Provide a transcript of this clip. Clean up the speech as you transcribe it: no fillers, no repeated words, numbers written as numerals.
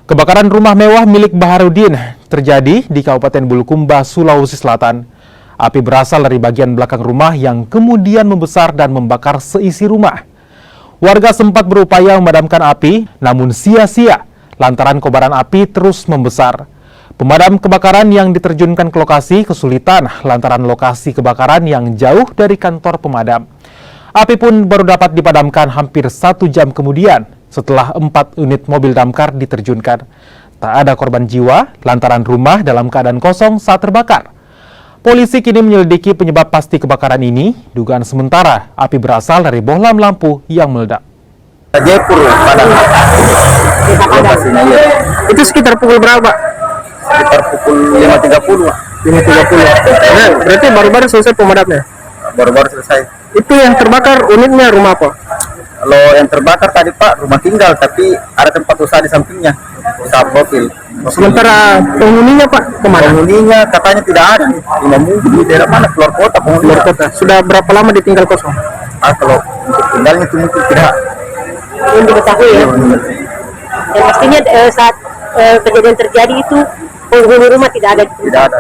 Kebakaran rumah mewah milik Baharudin terjadi di Kabupaten Bulukumba, Sulawesi Selatan. Api berasal dari bagian belakang rumah yang kemudian membesar dan membakar seisi rumah. Warga sempat berupaya memadamkan api, namun sia-sia lantaran kobaran api terus membesar. Pemadam kebakaran yang diterjunkan ke lokasi kesulitan lantaran lokasi kebakaran yang jauh dari kantor pemadam. Api pun baru dapat dipadamkan hampir 1 jam kemudian setelah 4 unit mobil damkar diterjunkan. Tak ada korban jiwa lantaran rumah dalam keadaan kosong saat terbakar. Polisi kini menyelidiki penyebab pasti kebakaran ini. Dugaan sementara api berasal dari bohlam lampu yang meledak. Jepur padam. Itu sekitar pukul berapa? Sekitar pukul 5.30. 5.30. Berarti baru-baru selesai pemadamnya? Baru-baru selesai. Itu yang terbakar unitnya rumah apa? Kalau yang terbakar tadi Pak rumah tinggal, tapi ada tempat usaha di sampingnya, usaha profil. Sementara penghuninya Pak kemana? Penghuninya katanya tidak ada nih. Di daerah mana? Keluar kota penghuninya. Luar kota. Sudah berapa lama ditinggal kosong? Kalau untuk tinggalnya itu mungkin tidak. Yang diketahui ya. Dan pastinya saat kejadian terjadi itu penghuni rumah tidak ada. Tidak ada.